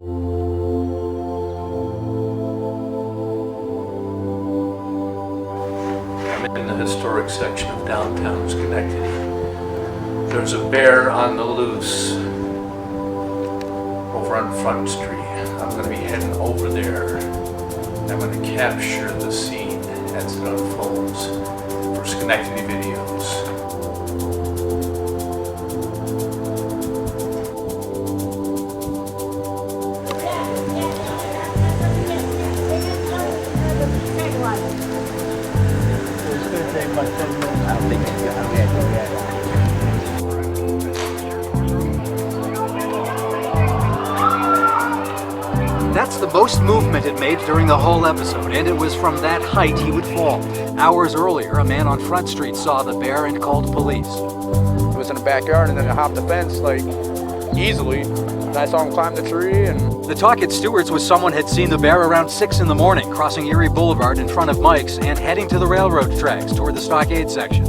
I'm in the historic section of downtown Schenectady. There's a bear on the loose over on Front Street. I'm going to be heading over there. I'm going to capture the scene as it unfolds for Schenectady Videos. That's the most movement it made during the whole episode, and it was from that height he would fall. Hours earlier, a man on Front Street saw the bear and called police. It was in the backyard, and then it hopped the fence, like, easily. And I saw him climb the tree, and... The talk at Stewart's was someone had seen the bear around 6 in the morning, crossing Erie Boulevard in front of Mike's and heading to the railroad tracks toward the Stockade section.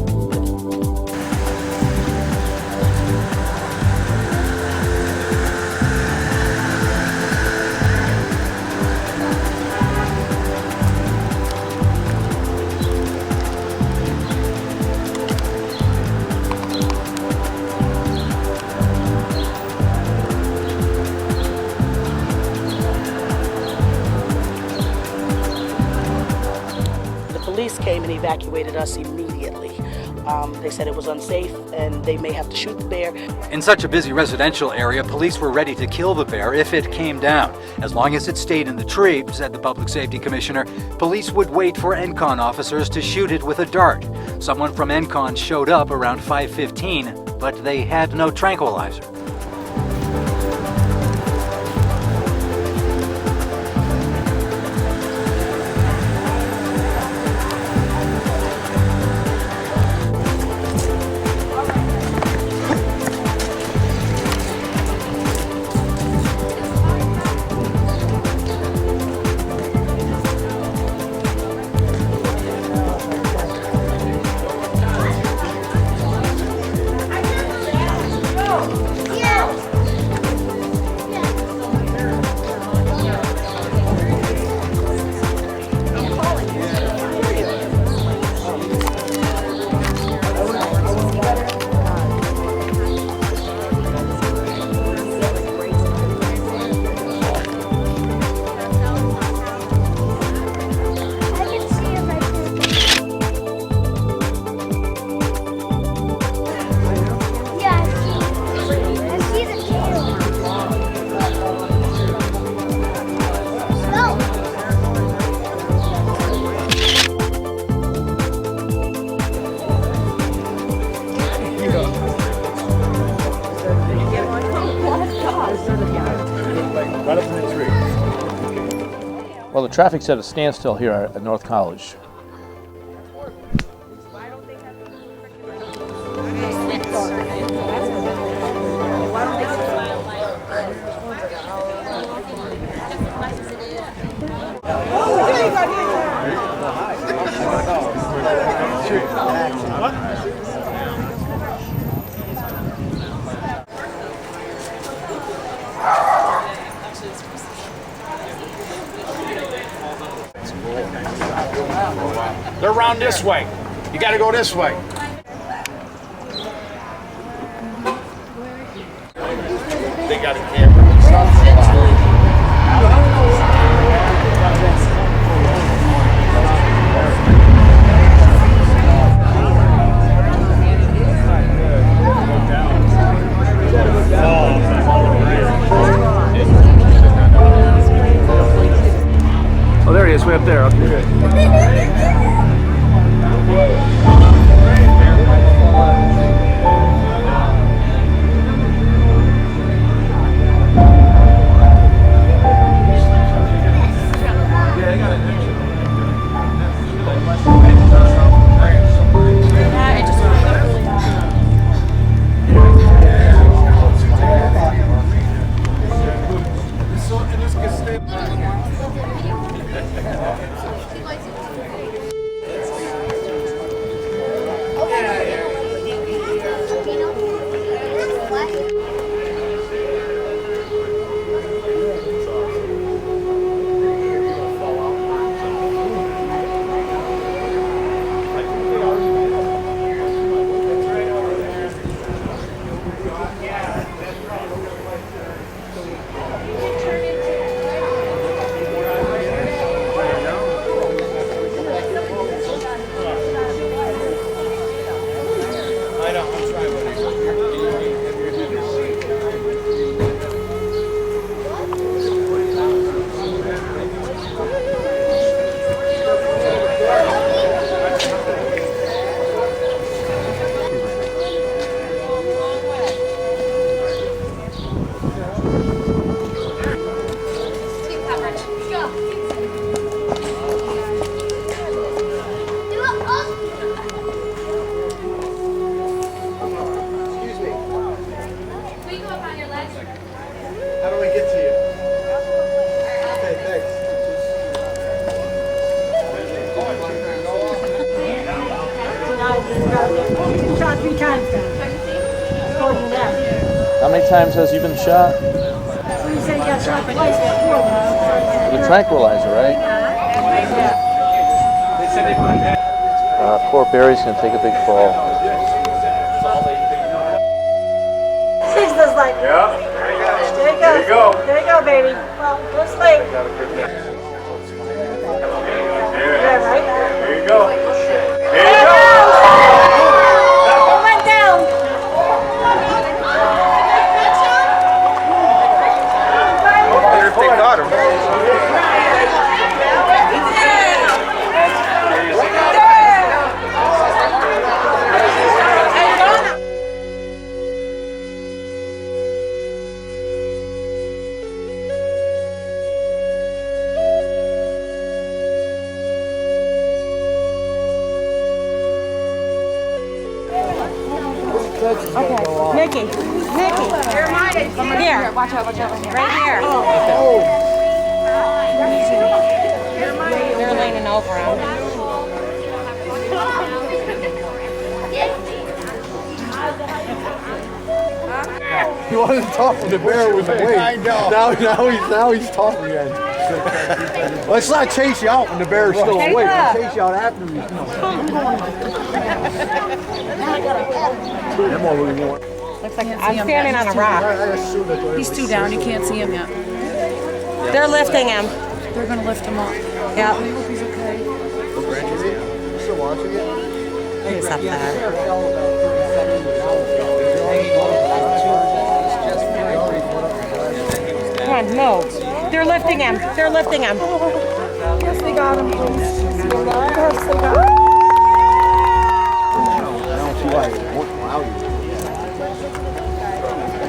Police came and evacuated us immediately. They said it was unsafe and they may have to shoot the bear. In such a busy residential area, police were ready to kill the bear if it came down. As long as it stayed in the tree, said the Public Safety Commissioner, police would wait for ENCON officers to shoot it with a dart. Someone from ENCON showed up around 5:15, but they had no tranquilizer. Right up in the tree. Well, the traffic's at a standstill here at North College. They're around this way. You gotta go this way. They got a camera and stuff. Oh, there he is, way up there. Okay. Shot 3 times now. According to that. How many times has he been shot? He said he got shot twice before. With a tranquilizer, right? Poor Barry's gonna take a big fall. She's just like, yeah. There you go. There you go. There you go, baby. Well, go sleep. Yeah, right? There you go. There you go. It went down. If they got him. Nikki. Here. Watch out, right here. They're leaning over him. He wasn't talking. The bear was awake. I know. Now he's talking again. Let's not chase you out when the bear's still awake. We'll chase you out after he's Looks like I'm standing on a rock. He's too down. You can't see him yet. They're lifting him. They're gonna lift him up. Yeah. I hope he's okay. still watching it. He's up there. Come on, move. They're lifting him. They're lifting him. Yes, they got him. Yes, they got him.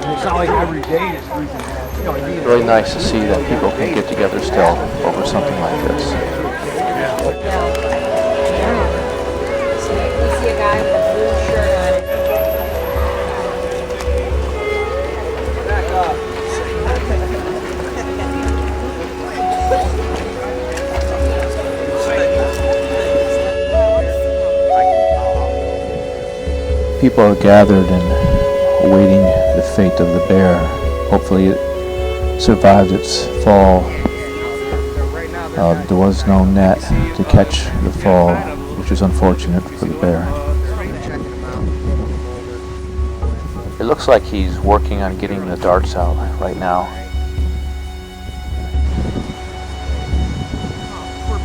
It's not like every day is freezing. Really nice to see that people can get together still over something like this. You see a guy with a blue shirt on. People are gathered and awaiting the fate of the bear. Hopefully it survived its fall. There was no net to catch the fall, which is unfortunate for the bear. It looks like he's working on getting the darts out right now.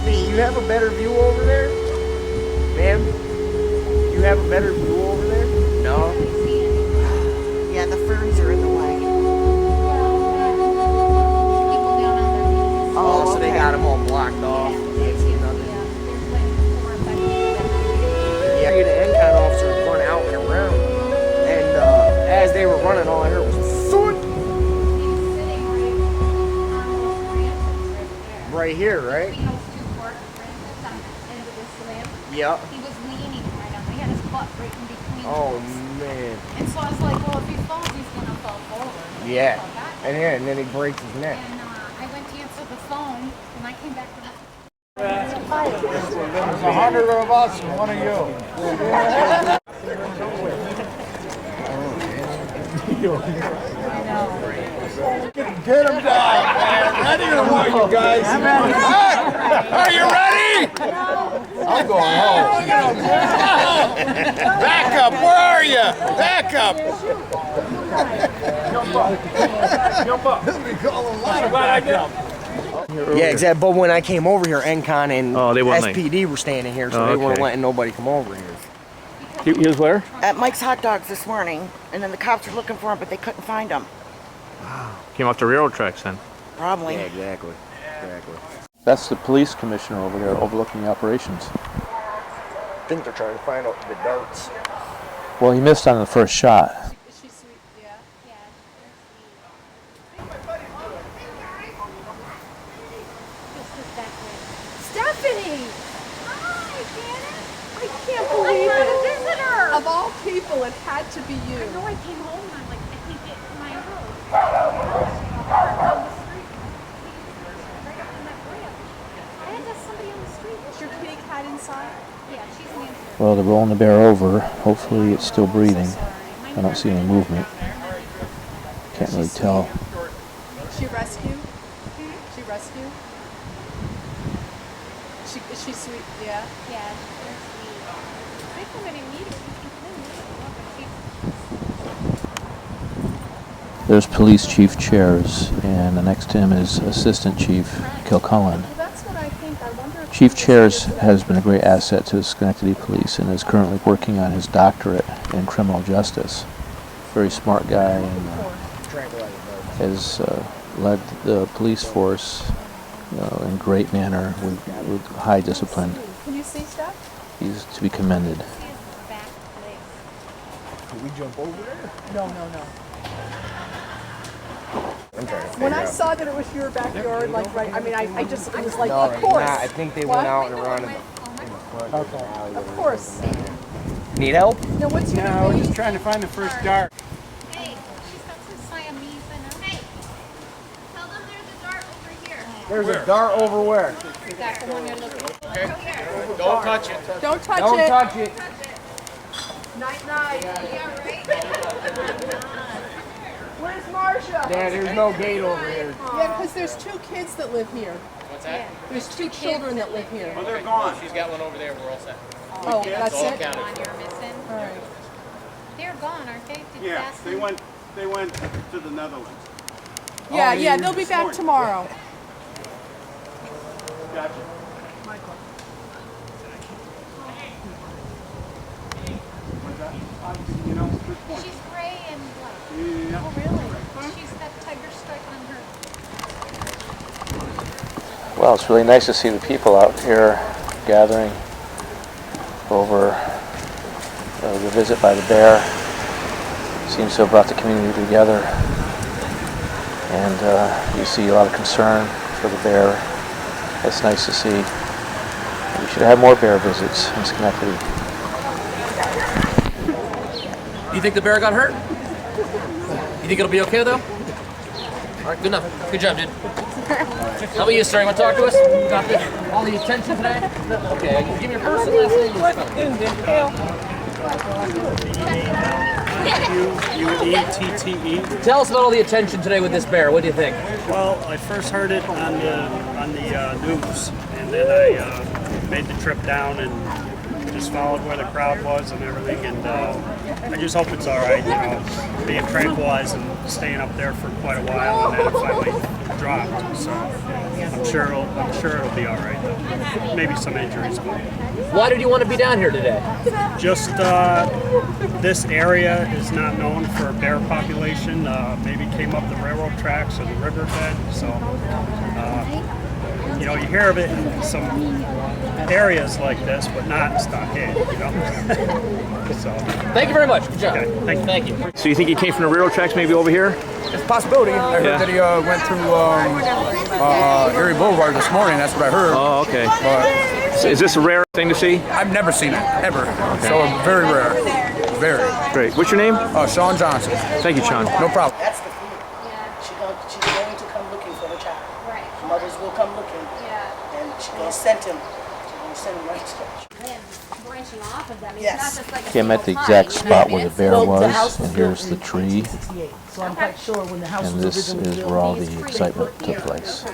You have a better view over there? Ma'am? You have a better view over there? No. Yeah, the ferns are in the way. Oh, so they got them all blocked off. Yeah, the NCON officers run out and around. And as they were running, all I heard was thud. Right here, right? Yeah. He was leaning right on. He had his butt right in between. Oh man. And so I was like, well, if he falls, he's gonna fall forward. Yeah. And then he breaks his neck. And I went to answer the phone, and I came back to the. There's 100 of us and one of you. Get him down, man. Ready or what, you guys? Are you ready? I'm going home. Back up. Where are you? Back up. Jump up. He'll be calling loud. Yeah, exactly. But when I came over here, NCON and they SPD were standing here, so they weren't letting nobody come over here. He was where? At Mike's Hot Dogs this morning, and then the cops were looking for him, but they couldn't find him. Came off the railroad tracks then. Probably. Yeah, exactly. That's the police commissioner over there overlooking the operations. I think they're trying to find out the darts. Well, he missed on the first shot. Is she sweet? Yeah. Stephanie! Hi, Janet! I can't believe it. I'm not a visitor! Of all people, it had to be you. I know I came home and I'm like, I can't get to my house. Down the street. Right up in that ramp. I had somebody on the street. Was your kitty cat inside? Well, they're rolling the bear over. Hopefully it's still breathing. I don't see any movement. Can't really tell. She rescue? She rescue? Is she sweet? Yeah? Yeah, she's sweet. I come in and meet her. There's Police Chief Chairs, and the next to him is Assistant Chief Kilcullen. Well, that's what I think. I wonder if Chief Chairs has been a great asset to the Schenectady Police and is currently working on his doctorate in criminal justice. Very smart guy and has led the police force in great manner with high discipline. Can you see stuff? He's to be commended. Can we jump over there? No. When I saw that it was your backyard, like right, I mean, I just, it was like, No, of course. I think they went out and around in the front. Okay. Of course. Need help? No, what's your No, we're name? just trying to find the first dart. Hey, she's got some Siamese in her. Hey, tell them there's a dart over here. There's a dart over where? That's the one you're looking for. Okay. Don't touch it. Don't touch Don't it. touch it. Night, night. Yeah, right? Where's Marsha? Dad, there's no gate over here. Yeah, because there's 2 kids that live here. What's that? There's 2 children that live here. Oh, they're gone. She's got one over there. We're all set. Oh, that's all it? counted One for. you're missing. All right. They're gone, aren't they? Did you Yeah, ask they them? went to the Netherlands. Yeah, they'll be back tomorrow. Gotcha. What's that? You know, which one? She's gray and black. Yeah. Oh, really? She's got tiger stripe on her. Well, it's really nice to see the people out here gathering over the visit by the bear. Seems to have brought the community together. And you see a lot of concern for the bear. That's nice to see. We should have more bear visits in Schenectady. You think the bear got hurt? You think it'll be okay though? All right, good enough. Good job, dude. How about you, sir? You want to talk to us? Got all the attention today? Okay, give me your first and last name. U-E-T-T-E. Tell us about all the attention today with this bear. What do you think? Well, I first heard it on the news, and then I made the trip down and just followed where the crowd was and everything, and I just hope it's all right. You know, being tranquilized and staying up there for quite a while, and then it finally dropped. So I'm sure it'll be all right. Though. Maybe some injuries, but. Why did you want to be down here today? Just this area is not known for a bear population. Maybe came up the railroad tracks or the riverbed. So, you know, you hear of it in some areas like this, but not in Stockade, you know? So. Thank you very much. Good job. Okay, thank you. So you think he came from the railroad tracks maybe over here? It's a possibility. I heard that he went through Erie Boulevard this morning. That's what I heard. Oh, okay. But so is this a rare thing to see? I've never seen it, ever. Okay. So very rare. Very. Great. What's your name? Sean Johnson. Thank you, Sean. No problem. That's the food. She's going to come looking for her child. Right. Mothers will come looking. Yeah. And she's going to send him. She's going to send him right to Branching off of them. It's Yes. not just like a Okay, I'm at the single exact pie. spot where the bear Well, the was, house and built here's the in tree, 1968, so I'm quite sure when the house and was this originally is built. where all the excitement took place.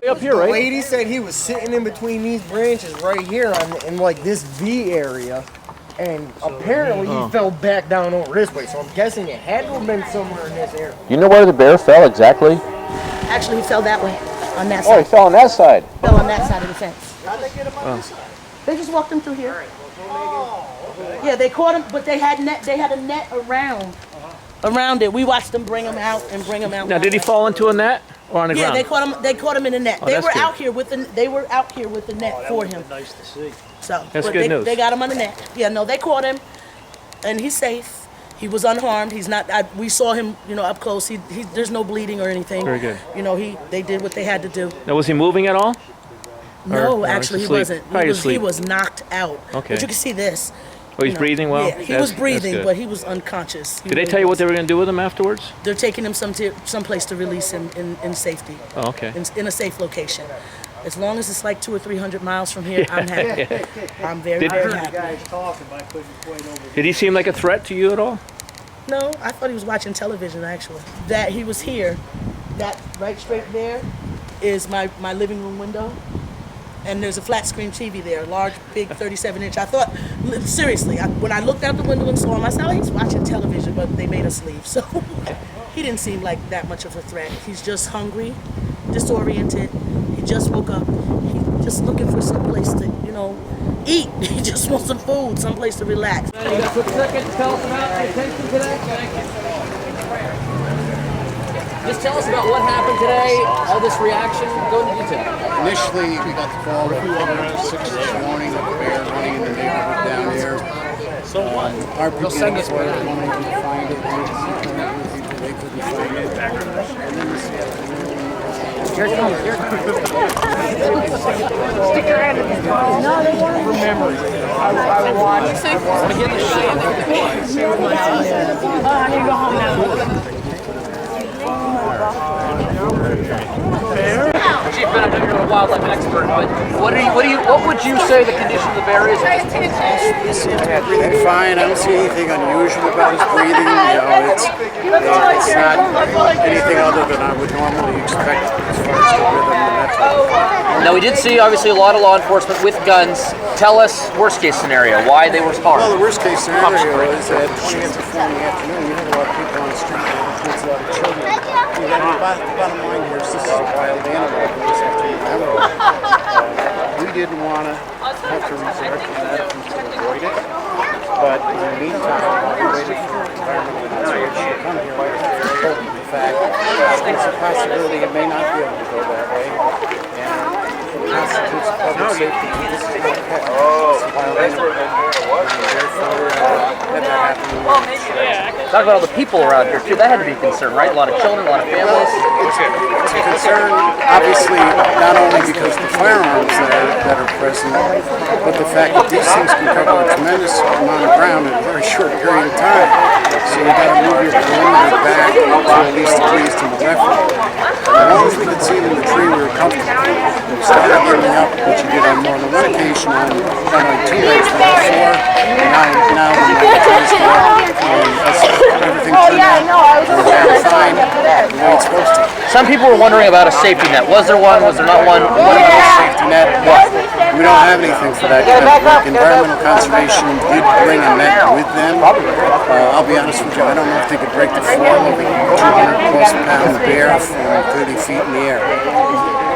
Up here, The right? lady said he was sitting in between these branches right here in like this V area, and apparently he fell back down over this way. So I'm guessing it had to have been somewhere in this area. You know where the bear fell exactly? Actually, he fell that way, on that Oh, side. he fell on that side. Fell on that side of the fence. How'd they get him on this side? They just walked him through here. Yeah, they caught him, but they had a net around it. We watched them bring him out and bring him out. Now, did he fall into a net or on the Yeah, ground? they caught him in the net. Oh, They that's were good. out here with the net for him. Nice to see. So That's but good news. They got him on the net. Yeah, no, they caught him, and he's safe. He was unharmed. He's not. We saw him, up close. There's no bleeding or anything. Very good. They did what they had to do. Now, was he moving at all? No, Or actually he asleep? wasn't. Probably He asleep. was knocked out. Okay. But you can see this. Oh, he's breathing well? Yeah, he That's- was that's breathing, good. but he was unconscious. He Did they really tell you what was. they were going to do with him afterwards? They're taking him someplace to release him in safety. Oh, okay. In a safe location. As long as it's like 200 or 300 miles from here, I'm happy. I'm very, very happy. Did he seem like a threat to you at all? No, I thought he was watching television, actually. That he was here, that right straight there is my living room window. And there's a flat screen TV there, a large, big 37-inch. I thought, seriously, when I looked out the window and saw him, I said, oh, he's watching television, but they made us leave. So he didn't seem like that much of a threat. He's just hungry, disoriented. He just woke up. He's just looking for some place to, eat. He just wants some food, some place to relax. You got a quick second to tell us about the attention today? Thank you. Just tell us about what happened today, all this reaction, go into detail. Initially, we got the call at 6 this morning of the bear running in the neighborhood down here. Our people wanted to find it. They couldn't find it. Here it comes, here it comes. Stick your hand in the phone. No, they want to remember. I want to get the shit in there. I need to go home now. Chief, Ben, I know you're a wildlife expert, but what would you say the condition of the bear is? Breathing fine. I don't see anything unusual about his breathing. It's not anything other than I would normally expect as far as the rhythm and that type of thing. Now, we did see, obviously, a lot of law enforcement with guns. Tell us worst case scenario, why they were harmed. Well, the worst case scenario is that 4 in the afternoon, you have a lot of people on the street, kids, a lot of children. The bottom line here is this is a wild animal. We didn't want to have to resort to that to avoid it, but in the meantime, we waited for environmental conservation to come here. In fact, there's a possibility it may not be able to go that way, and it constitutes public safety. This is not a pet. It's a wild animal. Therefore, had that happen. Talk about all the people around here, too. That had to be a concern, right? A lot of children, a lot of families. It's a concern, obviously, not only because of the firearms that are present, but the fact that these things can cover a tremendous amount of ground in a very short period of time. So you got to move your perimeter back to at least the trees to the left. As long as we could see them in the tree, we were comfortable. We started giving up, which you did on more than one occasion, on two nights before, and now the trees go up, and everything turned out fine, the way it's supposed to. Some people were wondering about a safety net. Was there one? Was there not one? What about a safety net? What? We don't have anything for that kind of work. Environmental conservation did bring a net with them. I'll be honest with you, I don't know if they could break the form of a 200-plus pound bear from 30 feet in the air.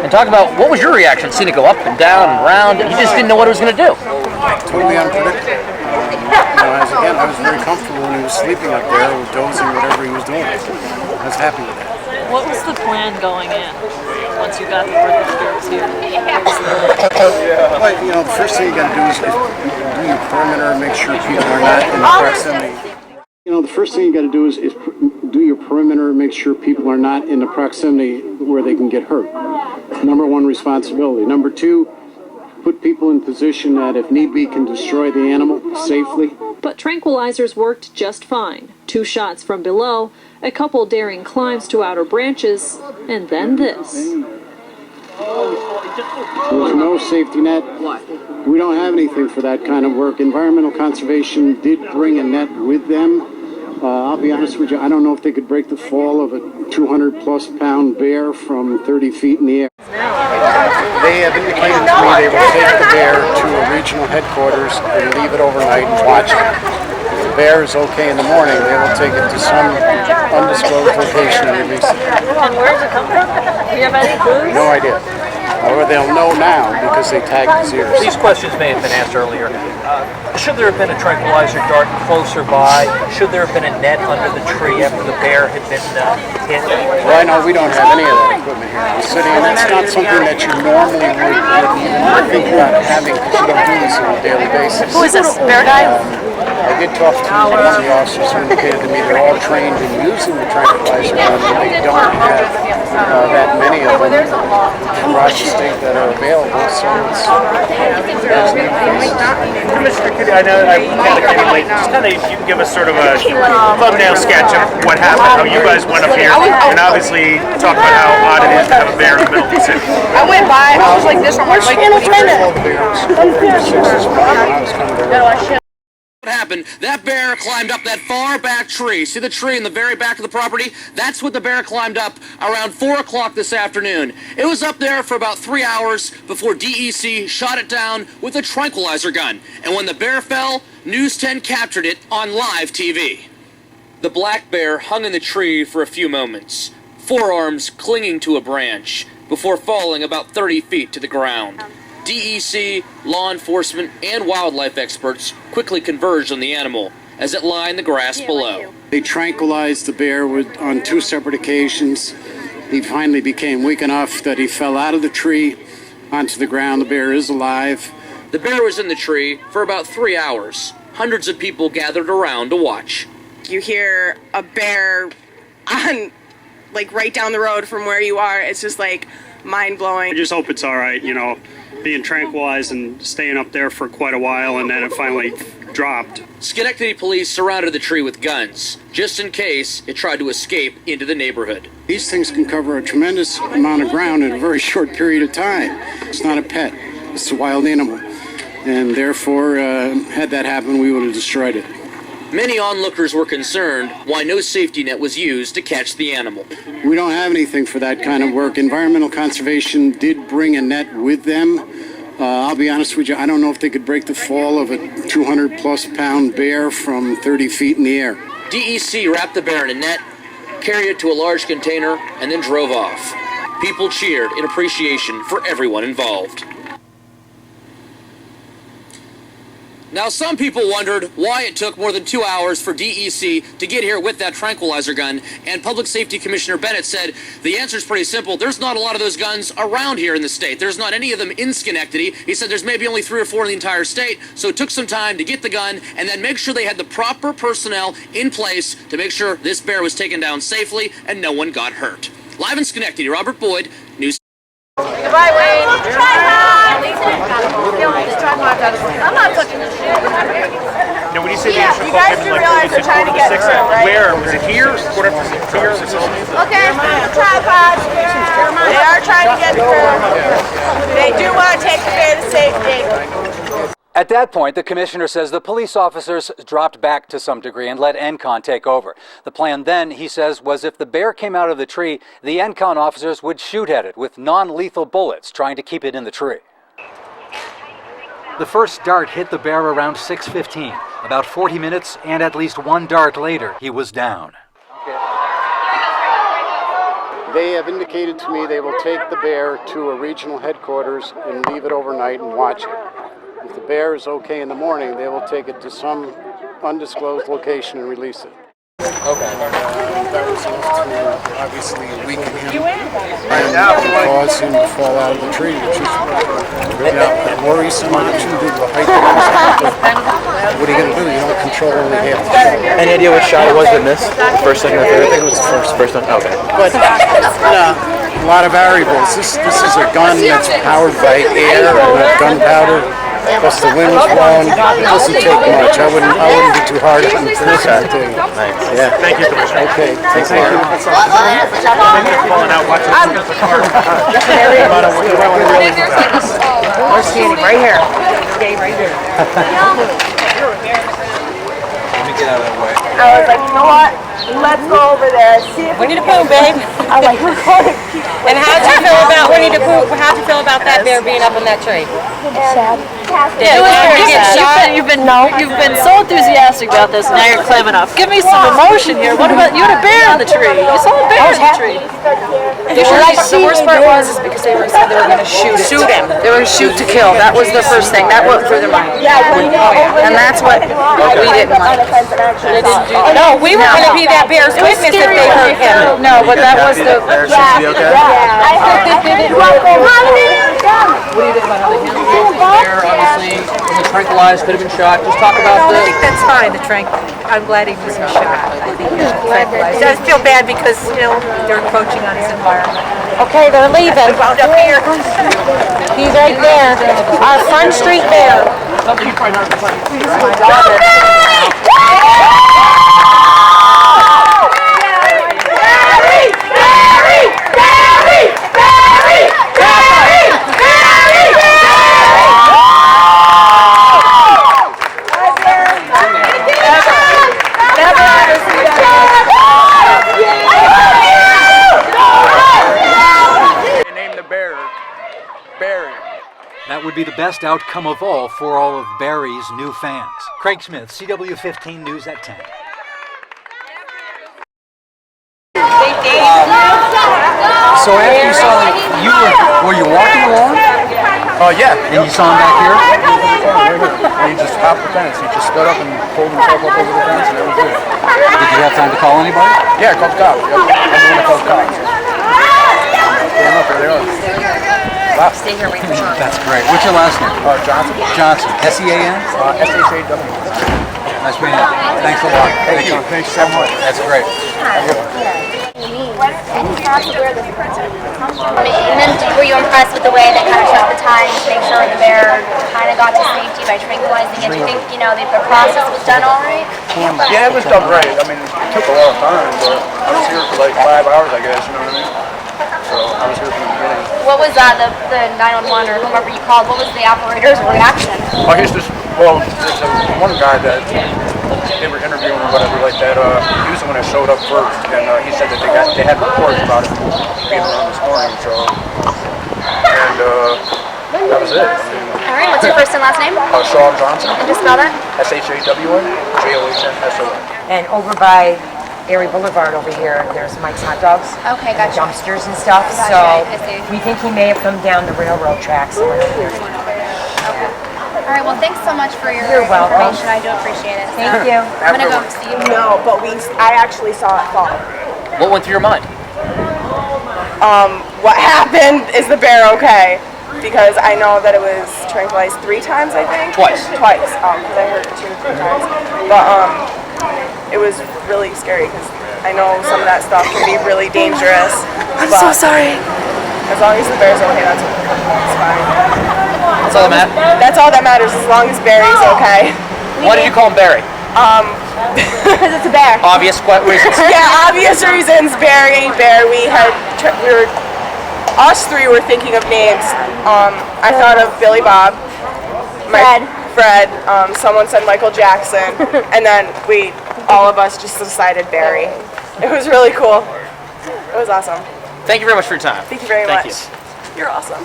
And talk about, what was your reaction? Seeing it go up and down and around, you just didn't know what it was going to do. Totally unpredictable. I was very comfortable when he was sleeping up there, or dozing, whatever he was doing. I was happy with that. What was the plan going in once you got the word that the bear was here? Well, the first thing you got to do is do your perimeter and make sure people are not in the proximity. The first thing you got to do is do your perimeter and make sure people are not in the proximity where they can get hurt. Number one responsibility. Number two, put people in position that if need be can destroy the animal safely. But tranquilizers worked just fine. 2 shots from below, a couple daring climbs to outer branches, and then this. There's no safety net. We don't have anything for that kind of work. Environmental conservation did bring a net with them. I'll be honest with you, I don't know if they could break the fall of a 200-plus pound bear from 30 feet in the air. They have indicated to me they will take the bear to a regional headquarters and leave it overnight and watch it. If the bear is okay in the morning, they will take it to some undisclosed location and release it. And where does it come from? Do you have any clues? No idea. However, they'll know now because they tagged his ears. These questions may have been asked earlier. Should there have been a tranquilizer dart closer by? Should there have been a net under the tree after the bear had been hit? Well, I know we don't have any of that equipment here in the city, and that's not something that you normally would even think about having because you don't do this on a daily basis. Who is this, bear guy? I did talk to the officers who indicated to me they're all trained in using the tranquilizer gun, but they don't have that many of them. across the state that are available. So it's Commissioner Kitty, I know I kind of came late. Just kind of, you can give us sort of a thumbnail sketch of what happened, how you guys went up here, and obviously talk about how odd it is to have a bear in the middle of the city. I went by, I was like this on my bike. What happened? That bear climbed up that far back tree. See the tree in the very back of the property? That's what the bear climbed up around 4 o'clock this afternoon. It was up there for about 3 hours before DEC shot it down with a tranquilizer gun. And when the bear fell, News 10 captured it on live TV. The black bear hung in the tree for a few moments, forearms clinging to a branch, before falling about 30 feet to the ground. DEC, law enforcement, and wildlife experts quickly converged on the animal as it lay in the grass below. They tranquilized the bear on 2 separate occasions. He finally became weak enough that he fell out of the tree onto the ground. The bear is alive. The bear was in the tree for about 3 hours. Hundreds of people gathered around to watch. You hear a bear on, like, right down the road from where you are. It's just like mind-blowing. I just hope it's all right, you know, being tranquilized and staying up there for quite a while, and then it finally dropped. Schenectady police surrounded the tree with guns, just in case it tried to escape into the neighborhood. These things can cover a tremendous amount of ground in a very short period of time. It's not a pet. It's a wild animal. And therefore, had that happened, we would have destroyed it. Many onlookers were concerned why no safety net was used to catch the animal. We don't have anything for that kind of work. Environmental Conservation did bring a net with them. I'll be honest with you, I don't know if they could break the fall of a 200-plus pound bear from 30 feet in the air. DEC wrapped the bear in a net, carried it to a large container, and then drove off. People cheered in appreciation for everyone involved. Now, some people wondered why it took more than 2 hours for DEC to get here with that tranquilizer gun, and Public Safety Commissioner Bennett said the answer is pretty simple. There's not a lot of those guns around here in the state. There's not any of them in Schenectady. He said there's maybe only 3 or 4 in the entire state, so it took some time to get the gun and then make sure they had the proper personnel in place to make sure this bear was taken down safely and no one got hurt. Live in Schenectady, Robert Boyd, News. Goodbye, Wayne. I'm not touching this shit. Now, when you say Yeah, the you guys do realize they're trying to get through, right? where? Was it here? Quarter to 6 here? Okay, tripods. They are trying to get through. They do want to take the bear to safety. At that point, the commissioner says the police officers dropped back to some degree and let ENCON take over. The plan then, he says, was if the bear came out of the tree, the ENCON officers would shoot at it with non-lethal bullets, trying to keep it in the tree. The first dart hit the bear around 6:15. About 40 minutes, and at least one dart later, he was down. They have indicated to me they will take the bear to a regional headquarters and leave it overnight and watch it. If the bear is okay in the morning, they will take it to some undisclosed location and release it. Okay. That was enough to obviously weaken him and cause him to fall out of the tree, which is a worrisome option due to the height of the What are you going to do? You don't control only half the shot. Any idea what shot it was in this? First, second, or third? I think it was the first one. Okay. But a lot of variables. This is a gun that's powered by air, not gunpowder. Plus the wind was blowing. It doesn't take much. I wouldn't be too hard on the first thing. Nice. Yeah. Thank you, Commissioner. Okay. Thank you. Falling out. Watch it. We're standing right here. Stay right here. Let me get out of the way. I was like, you know what? Let's go over there. See if Winnie the Pooh, babe. I'm like, we're going. And how'd you feel about Winnie the Pooh? How'd you feel about that bear being up in that tree? Sad. Yeah, It was you very get sad. shot. You've been so enthusiastic about this, and now you're clamming up. Give me some emotion here. What about you had a bear in the tree? You saw a bear in the tree. The worst part was because they said they were going to shoot him. They were shoot to kill. That was the first thing. That went through their mind. And that's what we didn't like. No, we were going to be that bear's witness if they hurt him. No, but that was the. What do you think about how they handled it? The bear obviously was tranquilized, could have been shot. Just talk about I think that's fine, the trank. I'm glad he was shot. I think he should tranquilize. It does feel bad because, you know, they're encroaching on his environment. Okay, they're leaving. Wound up here. He's right there. Our Front Street Bear. Something you probably not play. That would be the best outcome of all for all of Barry's new fans. Craig Smith, CW15 News at 10. So after you saw him, were you walking along? Yeah. And you saw him back here? And he just hopped the fence. He just stood up and pulled himself up over the fence, and that was it. Did you have time to call anybody? Yeah, I called the cops. Yep. I'm the one that called the cops. Stand up, there they are. Wow. Stay here, wait for Sean. That's great. What's your last name? Johnson. Johnson. S-E-A-N? S-H-A-W. Nice meeting you. Thanks a lot. Thank you. Thanks so much. That's great. And then were you impressed with the way they kind of took the time to make sure the bear kind of got to safety by tranquilizing it? Do you think, you know, the process was done all right? Yeah, it was done right. I mean, it took a long time, but I was here for like 5 hours, I guess, you know what I mean? So I was here from the beginning. What was the 911 or whomever you called, what was the operator's reaction? Oh, he's just, well, there's one guy that they were interviewing or whatever like that. He was the one that showed up first, and he said that they had reports about it being around this morning, so, and that was it. I mean, All right, what's your first and last name? Sean Johnson. And just spell that? S-H-A-W-N, J-O-H-N-S-O-N. And over by Erie Boulevard over here, there's Mike's Hot Dogs. Okay, and gotcha. dumpsters and stuff, Gotcha, so I see. we think he may have come down the railroad tracks and went over here. All right, well, thanks so much for your You're welcome. information. I do appreciate it. Thank you. I'm going to go see you. No, but I actually saw it fall. What went through your mind? What happened is the bear okay? Because I know that it was tranquilized 3 times, I think. Twice. Twice, because I heard it 2 or 3 times. But it was really scary because I know some of that stuff can be really dangerous. I'm so sorry. As long as the bear's okay, that's fine. That's all that matters? That's all that matters, as long as Barry's okay. Why did you call him Barry? Because it's a bear. Obvious reasons. Yeah, obvious reasons. Barry, Bear. Us 3 were thinking of names. I thought of Billy Bob. Fred. Someone said Michael Jackson, and then all of us just decided Barry. It was really cool. It was awesome. Thank you very much for your time. Thank you very much. You. You're awesome.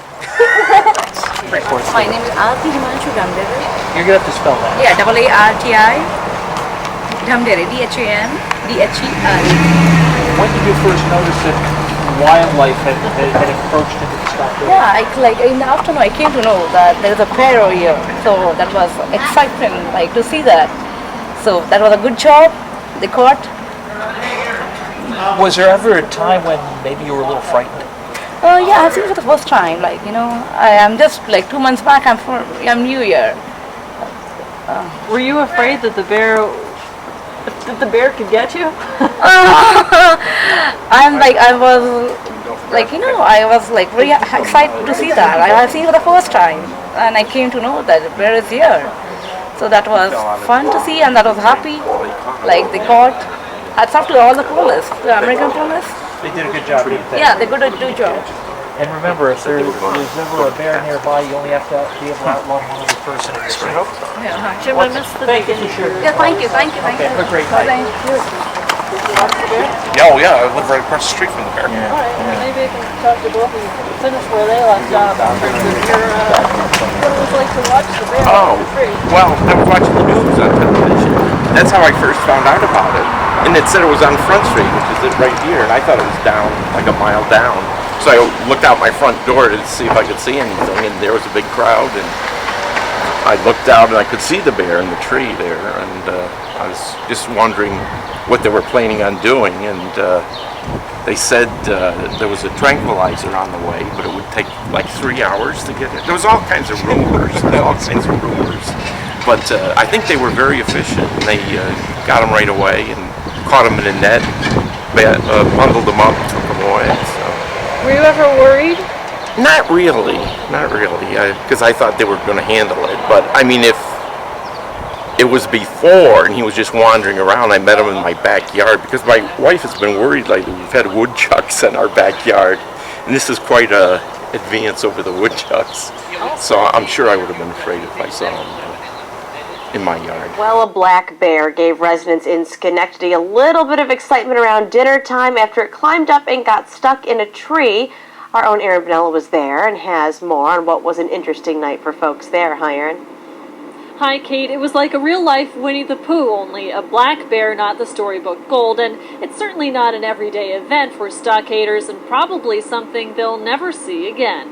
My name is Aarti Himanshu Dhamdere. You're going to have to spell that. Yeah, A-A-R-T-I. Dhamdere, D-H-A-M-D-H-E-R. When did you first notice that wildlife had encroached into the Stockade? Yeah, in the afternoon I came to know that there is a bear over here. So that was exciting, to see that. So that was a good job. They caught. Was there ever a time when maybe you were a little frightened? Yeah, I've seen it for the first time. I am just 2 months back. I'm new here. Were you afraid that the bear could get you? I was very excited to see that. I've seen it for the first time, and I came to know that the bear is here. So that was fun to see, and that was happy. They caught. Hats off to all the police, the American police. They did a good job, didn't they? Yeah, they did a good job. And remember, if there's ever a bear nearby, you only have to be able to outlaw one other person in this room. Yeah. Jim, I missed the beginning. Yeah, thank you. Okay, have a great night. Thank you. Yeah, oh yeah, I live right across the street from the bear. All right, maybe I can talk to both of you. Finish where they left off in terms of your, what it was like to watch the bear on the tree. Well, I was watching the news on television. That's how I first found out about it. And it said it was on Front Street, which is right here, and I thought it was down, like a mile down. So I looked out my front door to see if I could see anything, and there was a big crowd, and I looked out and I could see the bear in the tree there, and I was just wondering what they were planning on doing, and they said there was a tranquilizer on the way, but it would take like 3 hours to get it. There was all kinds of rumors, But I think they were very efficient. They got them right away and caught them in a net, bundled them up, took them away. So. Were you ever worried? Not really, because I thought they were going to handle it. But I mean, if it was before and he was just wandering around, I met him in my backyard because my wife has been worried lately. We've had woodchucks in our backyard, and this is quite a advance over the woodchucks. So I'm sure I would have been afraid if I saw him in my yard. Well, a black bear gave residents in Schenectady a little bit of excitement around dinner time after it climbed up and got stuck in a tree. Our own Aaron Vanella was there and has more on what was an interesting night for folks there. Hi, Aaron. Hi, Kate. It was like a real-life Winnie the Pooh, only a black bear, not the storybook gold, and it's certainly not an everyday event for Stockaders and probably something they'll never see again.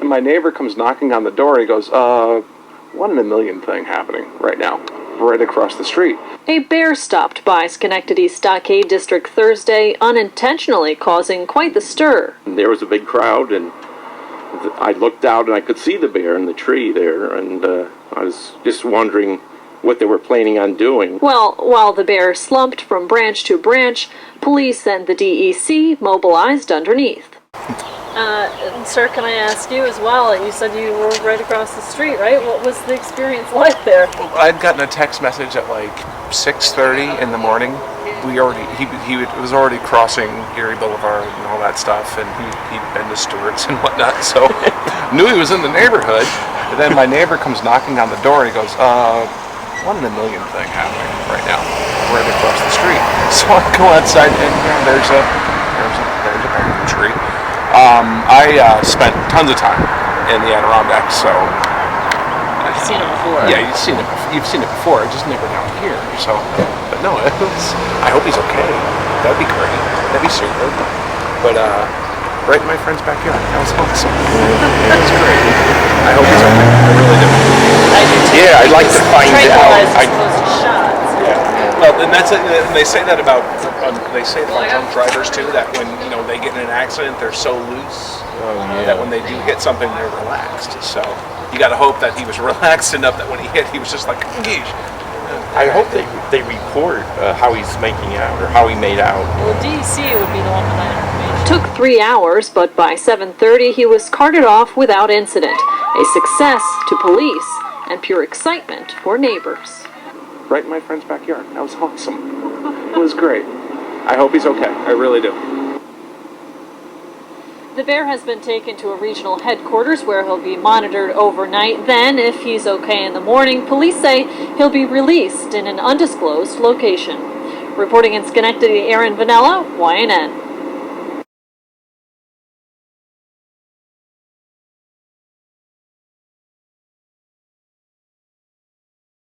And my neighbor comes knocking on the door. He goes, 1 in a million thing happening right now, right across the street. A bear stopped by Schenectady's Stockade district Thursday, unintentionally causing quite the stir. There was a big crowd, and I looked out and I could see the bear in the tree there, and I was just wondering what they were planning on doing. Well, while the bear slumped from branch to branch, police and the DEC mobilized underneath. Sir, can I ask you as well? You said you were right across the street, right? What was the experience like there? I'd gotten a text message at like 6:30 in the morning. He was already crossing Erie Boulevard and all that stuff, and he'd been to Stewart's and whatnot, so knew he was in the neighborhood. And then my neighbor comes knocking on the door and he goes, 1 in a million thing happening right now, right across the street. So I go outside and there's a bamboo tree. I spent tons of time in the Adirondacks, so You've seen it before. Yeah, you've seen it before, just never down here. So, but no, I hope he's okay. That'd be great. That'd be super. But right in my friend's backyard. That was awesome. That was great. I hope he's okay. I really do. I do too. Yeah, I'd like to find out. As opposed to shots. Yeah. Well, and they say that about drunk drivers too. That when they get in an accident, they're so loose that when they do hit something, they're relaxed. So you got to hope that he was relaxed enough that when he hit, he was just like, geesh. I hope they report how he's making out or how he made out. Well, DEC would be the one with that information. Took 3 hours, but by 7:30 he was carted off without incident. A success to police and pure excitement for neighbors. Right in my friend's backyard. That was awesome. It was great. I hope he's okay. I really do. The bear has been taken to a regional headquarters where he'll be monitored overnight. Then, if he's okay in the morning, police say he'll be released in an undisclosed location. Reporting in Schenectady, Aaron Vanella, YNN.